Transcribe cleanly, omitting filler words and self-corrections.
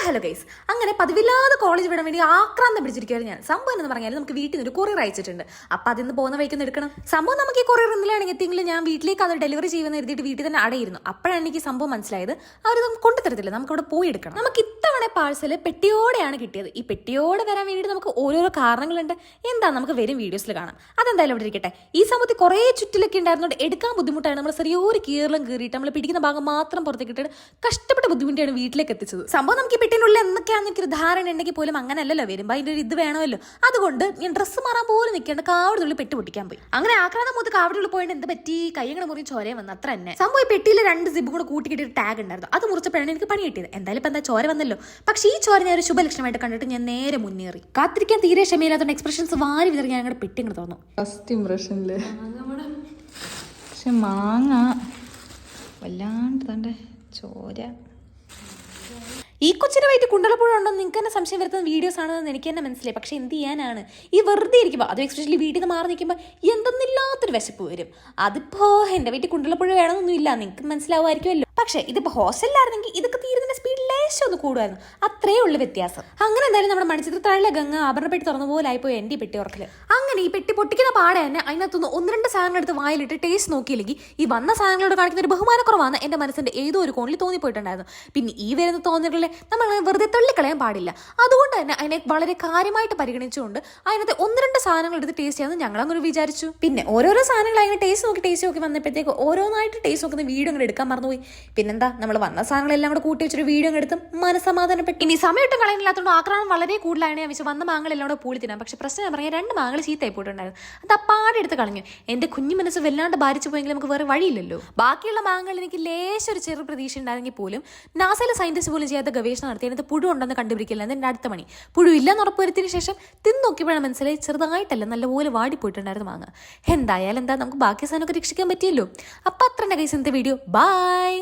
Hello guys, അങ്ങനെ പതിവില്ലാതെ college വിടാൻ വേണ്ടി ആക്രാന്തം പിടിച്ചിരിക്കുകയാണ് ഞാൻ. സംഭവം എന്ന് പറഞ്ഞാൽ നമുക്ക് വീട്ടിൽ നിന്ന് ഒരു കൊറിയർ അയച്ചിട്ടുണ്ട്. അപ്പം അതിന്ന് പോകുന്ന വഴിക്കൊന്ന് എടുക്കണം. സംഭവം നമുക്ക് ഈ കൊറിയർ ഇന്നലെയാണെങ്കിൽ എത്തിയെങ്കിലും ഞാൻ വീട്ടിലേക്ക് അത് ഡെലിവറി ചെയ്യുമെന്ന് എഴുതിയിട്ട് വീട്ടിൽ തന്നെ അടയിരുന്നു. അപ്പോഴാണ് എനിക്ക് സംഭവം മനസ്സിലായത് അവർ നമുക്ക് കൊണ്ടുതരത്തില്ല, നമുക്ക് അവിടെ പോയി എടുക്കണം. നമുക്ക് ഇത്തവണ പാഴ്സൽ പെട്ടിയോടെയാണ് കിട്ടിയത്. ഈ പെട്ടിയോടെ വരാൻ വേണ്ടിയിട്ട് നമുക്ക് ഓരോരോ കാരണങ്ങളുണ്ട്. എന്താ നമുക്ക് വരും വീഡിയോസിൽ കാണാം. അതെന്തായാലും അവിടെ ഇരിക്കട്ടെ. ഈ സമയത്ത് കുറേ ചുറ്റിലൊക്കെ ഉണ്ടായിരുന്നോണ്ട് എടുക്കാൻ ബുദ്ധിമുട്ടാണ്. നമ്മൾ ചെറിയൊരു കീറലും കീറിയിട്ട് നമ്മൾ പിടിക്കുന്ന ഭാഗം മാത്രം പുറത്തേക്ക് ഇട്ടിട്ട് കഷ്ടപ്പെട്ട ബുദ്ധിമുട്ടാണ് വീട്ടിലേക്ക് എത്തിച്ചത്. സംഭവം നമുക്ക് ഈ പെട്ടിനുള്ളിൽ എന്തൊക്കെയാണെന്ന് എനിക്കൊരു ധാരണ ഉണ്ടെങ്കിൽ പോലും അങ്ങനെയല്ലല്ലോ വരുമ്പോൾ അതിൻ്റെ ഒരു ഇത് വേണമല്ലോ. അതുകൊണ്ട് ഞാൻ ഡ്രസ്സ് മാറാൻ പോലും നിൽക്കേണ്ട കാവിടുള്ളിൽ പെട്ടി പൊട്ടിക്കാൻ പോയി. അങ്ങനെ ആക്രാന്തം മൂത്ത് കാവിടുള്ളിൽ പോയിട്ട് എന്ത് പറ്റി, കയ്യങ്ങനെ മുറി ചോരയും വന്നു, അത്ര തന്നെ. സംഭവം പെട്ടിയിൽ 2 സിബ് കൂടെ കൂട്ടിക്കിട്ട് ടാഗ് ഉണ്ടായിരുന്നു. അത് മുറിച്ചപ്പോഴാണ് എനിക്ക് പണി കിട്ടിയത്. എന്തായാലും ഇപ്പം എന്താ ചോര വന്നല്ലോ. പക്ഷേ ഈ ചോര ഞാൻ ഒരു ശുഭലക്ഷണമായിട്ട് കണ്ടിട്ട് ഞാൻ നേരെ മുന്നേറി. കാത്തിരിക്കാൻ തീരെ ക്ഷമയില്ലാത്ത എക്സ്പ്രഷൻസ് വാരി വിതറി ഞാൻ ഞങ്ങളുടെ പെട്ടി ഇങ്ങനെ തോന്നും. ഫസ്റ്റ് ഇംപ്രഷനില് പക്ഷെ മാങ്ങ വല്ലാണ്ട് തന്റെ ചോര. ഈ കൊച്ചിനെ വൈറ്റ് കുണ്ടലപ്പുഴ ഉണ്ടോ നിങ്ങൾക്ക് തന്നെ സംശയം വരുത്തുന്ന വീഡിയോസ് ആണെന്ന് എനിക്ക് തന്നെ മനസ്സിലായി. പക്ഷെ എന്ത് ചെയ്യാനാണ്, ഈ വെറുതെ ഇരിക്കുമ്പോൾ അതും എക്സ്പെഷ്യലി വീട്ടിൽ നിന്ന് മാറി നിൽക്കുമ്പോൾ എന്തെന്നില്ലാത്തൊരു വിശപ്പ് വരും. അതിപ്പോൾ എൻ്റെ വീട്ടിൽ കുണ്ടലപ്പുഴ വേണമെന്നൊന്നും ഇല്ല, നിങ്ങൾക്ക് മനസ്സിലാവുമായിരിക്കുമല്ലോ. പക്ഷേ ഇതിപ്പോൾ ഹോസ്റ്റലിലായിരുന്നെങ്കിൽ ഇതൊക്കെ തീരുന്നതിൻ്റെ സ്പീഡ് ലേശം ഒന്ന് കൂടുമായിരുന്നു. അത്രേ ഉള്ളു വ്യത്യാസം. അങ്ങനെ എന്തായാലും നമ്മുടെ മണിച്ചിത്രത്താഴിലെ ഗംഗ ആഭരണ പെട്ടി തുറന്ന പോലെ ആയിപ്പോയി എൻ്റെ ഈ പെട്ടി ഉറക്കല്. അങ്ങനെ ഈ പെട്ടി പൊട്ടിക്കുന്ന പാടെ തന്നെ അതിനകത്തുനിന്ന് 1-2 സാധനങ്ങൾ എടുത്ത് വായിലിട്ട് ടേസ്റ്റ് നോക്കിയില്ലെങ്കിൽ ഈ വന്ന സാധനങ്ങളോട് കാണിക്കുന്ന ഒരു ബഹുമാനക്കുറവാണ് എൻ്റെ മനസ്സിൻ്റെ ഏതോ ഒരു കോണിൽ തോന്നിപ്പോയിട്ടുണ്ടായിരുന്നു. പിന്നെ ഈ വരുന്ന തോന്നലുകളെ നമ്മൾ വെറുതെ തള്ളിക്കളയാൻ പാടില്ല. അതുകൊണ്ട് തന്നെ അതിനെ വളരെ കാര്യമായിട്ട് പരിഗണിച്ചുകൊണ്ട് അതിനകത്ത് 1-2 സാധനങ്ങൾ എടുത്ത് ടേസ്റ്റ് ചെയ്യാമെന്ന് ഞങ്ങളങ്ങനെ വിചാരിച്ചു. പിന്നെ ഓരോരോ സാധനങ്ങൾ അതിനെ ടേസ്റ്റ് നോക്കി വന്നപ്പോഴത്തേക്ക് ഓരോന്നായിട്ട് ടേസ്റ്റ് നോക്കുന്ന വീഡിയോ അങ്ങോട്ട് എടുക്കാൻ മറന്നുപോയി. പിന്നെന്താ, നമ്മൾ വന്ന സാധനങ്ങളെല്ലാം കൂടെ കൂട്ടി വെച്ചൊരു വീഡിയോ എടുത്തും മനസ്സമാധാനപ്പെട്ടു. ഇനി സമയത്തും കളയുന്നില്ലാത്തതുകൊണ്ട് ആക്രമണം വളരെ കൂടുതലാണ്. ഞാൻ വെച്ച് വന്ന മാങ്ങളെല്ലാം കൂടെ പൂളി തിന്നാം. പക്ഷെ പ്രശ്നം ഞാൻ പറഞ്ഞാൽ 2 മാങ്ങൾ ചീത്തയായി പോയിട്ടുണ്ടായിരുന്നു. അത് അപ്പാടെ എടുത്ത് കളഞ്ഞു. എൻ്റെ കുഞ്ഞു മനസ്സ് വല്ലാണ്ട് ബാധിച്ചു പോയെങ്കിൽ നമുക്ക് വേറെ വഴിയില്ലല്ലോ. ബാക്കിയുള്ള മാങ്ങൾ എനിക്ക് ലേശം ഒരു ചെറു പ്രതീക്ഷ ഉണ്ടായിരുന്നെങ്കിൽ പോലും നാസയിലെ സയന്റിസ്റ്റ് പോലും ചെയ്യാത്ത ഗവേഷണം നടത്തി അതിനകത്ത് പുഴു ഉണ്ടെന്ന് കണ്ടുപിടിക്കില്ല. എൻ്റെ അടുത്ത പണി പുഴു ഇല്ലെന്ന് ഉറപ്പുവരുത്തിയതിനു ശേഷം തിന്ന് നോക്കിയപ്പോഴാണ് മനസ്സിലായി ചെറുതായിട്ടല്ല നല്ലപോലെ വാടിപ്പോയിട്ടുണ്ടായിരുന്നു മാങ്ങ. എന്തായാലും എന്താ, നമുക്ക് ബാക്കി സാധനമൊക്കെ രക്ഷിക്കാൻ പറ്റിയല്ലോ. അപ്പം അത്ര ഗൈസ് ഇന്നത്തെ വീഡിയോ. ബൈ.